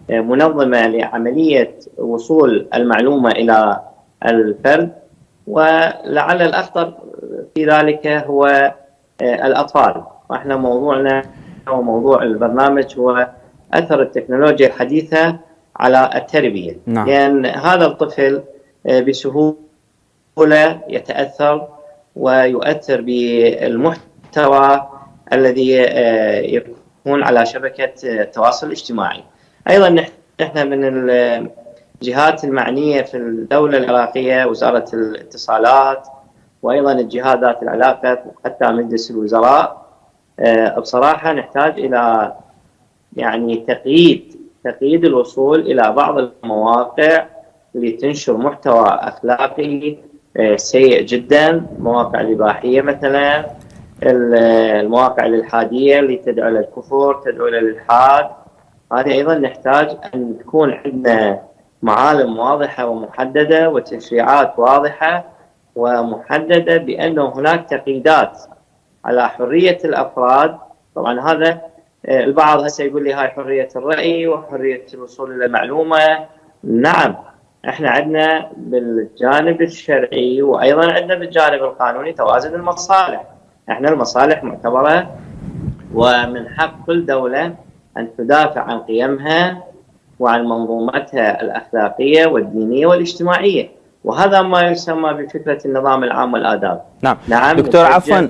منظمة لعملية وصول المعلومة إلى الفرد، ولعل الأخطر في ذلك هو الأطفال. واحنا موضوعنا وموضوع البرنامج هو أثر التكنولوجيا الحديثة على التربية. نعم. لأن هذا الطفل بسهولة يتأثر ويؤثر بالمحتوى الذي يكون على شبكة التواصل الاجتماعي. أيضا نحن من الجهات المعنية في الدولة العراقية وزارة الاتصالات وأيضا الجهات ذات العلاقة وحتى مجلس الوزراء بصراحة نحتاج إلى يعني تقييد الوصول إلى بعض المواقع اللي تنشر محتوى أخلاقي سيء جدا، مواقع الإباحية مثلا، المواقع الإلحادية اللي تدعو إلى الكفر، تدعو إلى الإلحاد. هذه أيضا نحتاج أن تكون عندنا معالم واضحة ومحددة وتشريعات واضحة ومحددة بأنه هناك تقييدات على حرية الأفراد. طبعا هذا البعض هسه يقول لي هاي حرية الرأي وحرية الوصول إلى المعلومة. نعم، احنا عندنا بالجانب الشرعي وأيضا عندنا بالجانب القانوني توازن المصالح. احنا المصالح معتبرة ومن حق كل دولة أن تدافع عن قيمها وعن منظومتها الأخلاقية والدينية والاجتماعية، وهذا ما يسمى بفكرة النظام العام والآداب. نعم دكتور، عفوا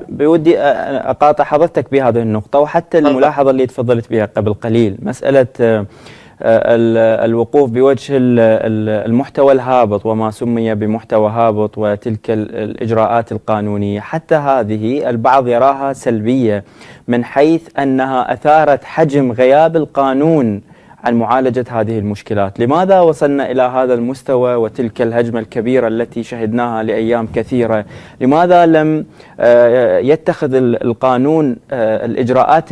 بودي أقاطع حضرتك بهذه النقطة، وحتى الملاحظة اللي تفضلت بها قبل قليل، مسألة الوقوف بوجه المحتوى الهابط وما سمي بمحتوى هابط وتلك الإجراءات القانونية، حتى هذه البعض يراها سلبية من حيث أنها أثارت حجم غياب القانون عن معالجة هذه المشكلات. لماذا وصلنا إلى هذا المستوى وتلك الهجمة الكبيرة التي شهدناها لأيام كثيرة؟ لماذا لم يتخذ القانون الإجراءات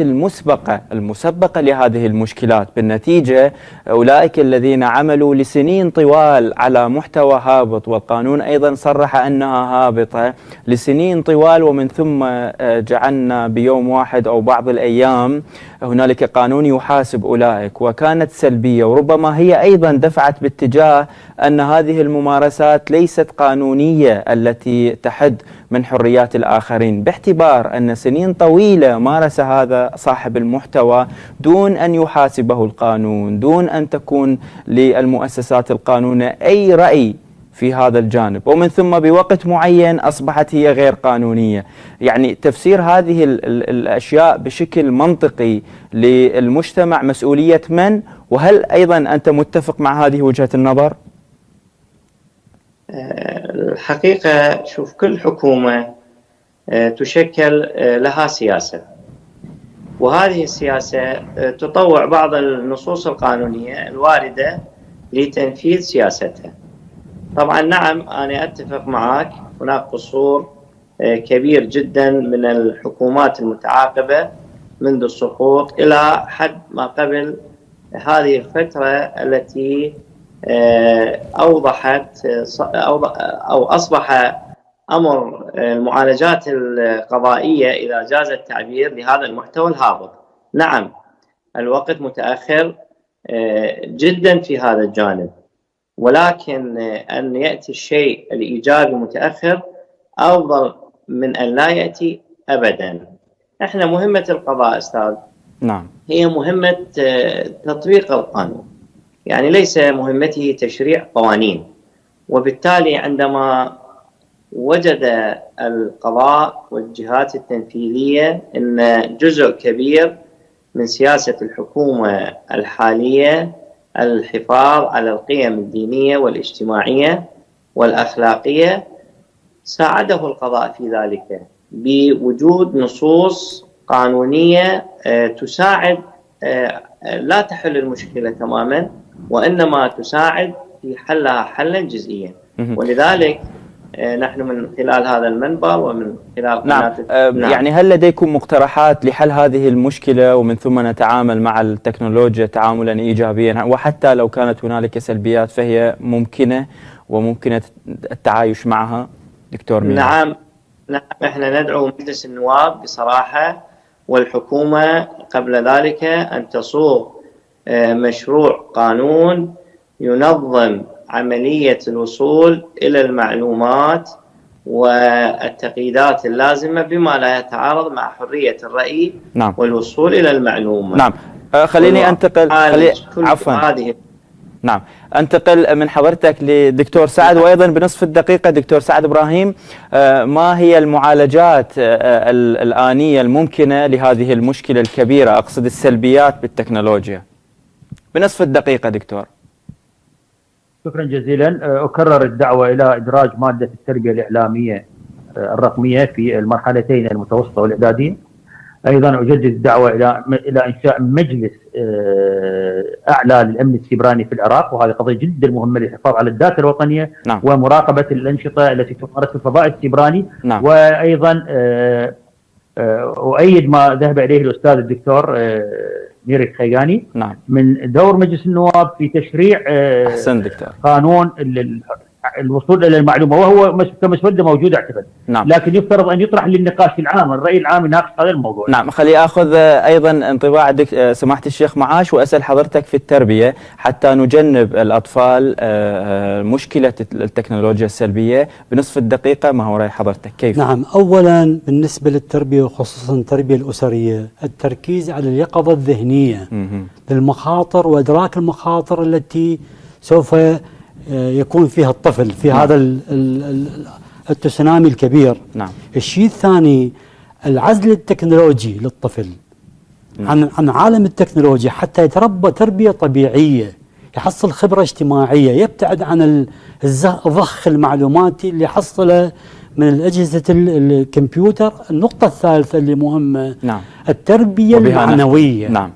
المسبقة لهذه المشكلات؟ بالنتيجة أولئك الذين عملوا لسنين طوال على محتوى هابط، والقانون أيضا صرح أنها هابطة لسنين طوال، ومن ثم جعلنا بيوم واحد أو بعض الأيام هنالك قانون يحاسب أولئك، وكانت سلبية، وربما هي أيضا دفعت باتجاه أن هذه الممارسات ليست قانونية التي تحد من حريات الآخرين، باعتبار أن سنين طويلة مارس هذا صاحب المحتوى دون أن يحاسبه القانون، دون أن تكون للمؤسسات القانونية أي رأي في هذا الجانب، ومن ثم بوقت معين أصبحت هي غير قانونية. يعني تفسير هذه الأشياء بشكل منطقي للمجتمع مسؤولية من؟ وهل أيضا أنت متفق مع هذه وجهة النظر؟ الحقيقة شوف، كل حكومة تشكل لها سياسة، وهذه السياسة تطوع بعض النصوص القانونية الواردة لتنفيذ سياستها. طبعا نعم، أنا أتفق معك، هناك قصور كبير جدا من الحكومات المتعاقبة منذ السقوط إلى حد ما قبل هذه الفترة التي أوضحت أو أصبح أمر المعالجات القضائية إذا جاز التعبير لهذا المحتوى الهابط. نعم، الوقت متأخر جدا في هذا الجانب، ولكن أن يأتي الشيء الإيجابي متأخر أفضل من أن لا يأتي أبدا. إحنا مهمة القضاء أستاذ نعم هي مهمة تطبيق القانون، يعني ليس مهمته تشريع قوانين. وبالتالي عندما وجد القضاء والجهات التنفيذية أن جزء كبير من سياسة الحكومة الحالية الحفاظ على القيم الدينية والاجتماعية والأخلاقية، ساعده القضاء في ذلك بوجود نصوص قانونية تساعد، لا تحل المشكلة تماما وإنما تساعد في حلها حلا جزئيا. ولذلك نحن من خلال هذا المنبر ومن خلال نعم. يعني هل لديكم مقترحات لحل هذه المشكلة ومن ثم نتعامل مع التكنولوجيا تعاملا إيجابيا، وحتى لو كانت هنالك سلبيات فهي ممكنة وممكنة التعايش معها دكتور مير؟ نعم، احنا ندعو مجلس النواب بصراحة والحكومة قبل ذلك أن تصوغ مشروع قانون ينظم عملية الوصول إلى المعلومات والتقييدات اللازمة بما لا يتعارض مع حرية الرأي. نعم. والوصول إلى المعلومة. نام. خليني أنتقل عفوا. نعم، أنتقل من حضرتك لدكتور سعد، وأيضا بنصف الدقيقة دكتور سعد إبراهيم، ما هي المعالجات الآنية الممكنة لهذه المشكلة الكبيرة، أقصد السلبيات بالتكنولوجيا؟ بنصف الدقيقة دكتور. شكرا جزيلا. أكرر الدعوة إلى إدراج مادة التربية الإعلامية الرقمية في المرحلتين المتوسطة والإعدادية. أيضا أجدد الدعوة إلى إنشاء مجلس أعلى للأمن السيبراني في العراق، وهذه قضية جدا مهمة للحفاظ على الداتا الوطنية. نعم. ومراقبة الأنشطة التي تمارس في الفضاء السيبراني. نعم. وأيضا أؤيد ما ذهب إليه الأستاذ الدكتور مير الخيغاني. نعم. من دور مجلس النواب في تشريع أحسن دكتور. قانون الوصول الى المعلومه، وهو كمسوده موجوده اعتقد. نعم. لكن يفترض ان يطرح للنقاش العام، الراي العام يناقش هذا الموضوع. نعم. خلي اخذ ايضا انطباع سماحه الشيخ معاش واسال حضرتك في التربيه حتى نجنب الاطفال مشكله التكنولوجيا السلبيه. بنصف الدقيقه ما هو راي حضرتك كيف؟ نعم، اولا بالنسبه للتربيه وخصوصا التربيه الاسريه، التركيز على اليقظه الذهنيه للمخاطر وادراك المخاطر التي سوف يكون فيها الطفل في هذا التسونامي الكبير. نعم. الشيء الثاني العزل التكنولوجي للطفل عن عالم التكنولوجيا حتى يتربى تربية طبيعية، يحصل خبرة اجتماعية، يبتعد عن الضخ المعلوماتي اللي حصله من أجهزة الكمبيوتر. النقطة الثالثة اللي مهمة، نعم، التربية المعنوية. نعم.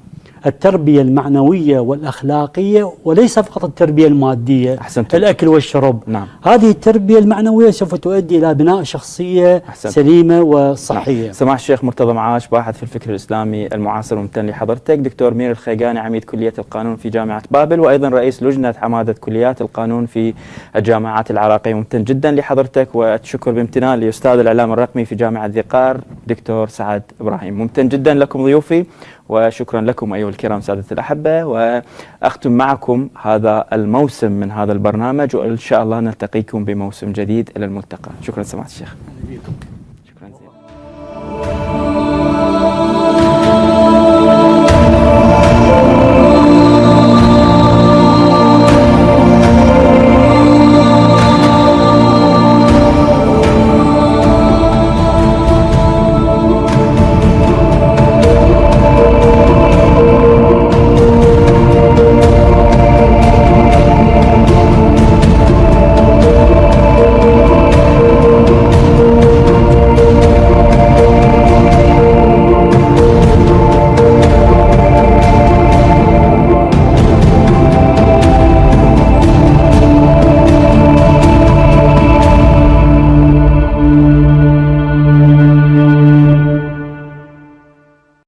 التربية المعنوية والأخلاقية وليس فقط التربية المادية. أحسنت. الأكل والشرب. نعم. هذه التربية المعنوية سوف تؤدي إلى بناء شخصية أحسنت. سليمة وصحية. نعم. سماحة الشيخ مرتضى معاش، باحث في الفكر الإسلامي المعاصر، ممتن لحضرتك. دكتور مير الخيغاني، عميد كلية القانون في جامعة بابل وأيضا رئيس لجنة حمادة كليات القانون في الجامعات العراقية، ممتن جدا لحضرتك. وأتشكر بامتنان لأستاذ الإعلام الرقمي في جامعة ذقار دكتور سعد إبراهيم. ممتن جدا لكم ضيوفي وشكرا لكم أيها الكرام سادة الأحبة. وأختم معكم هذا الموسم من هذا البرنامج، وإن شاء الله نلتقيكم بموسم جديد. إلى الملتقى. شكرا سماحة الشيخ.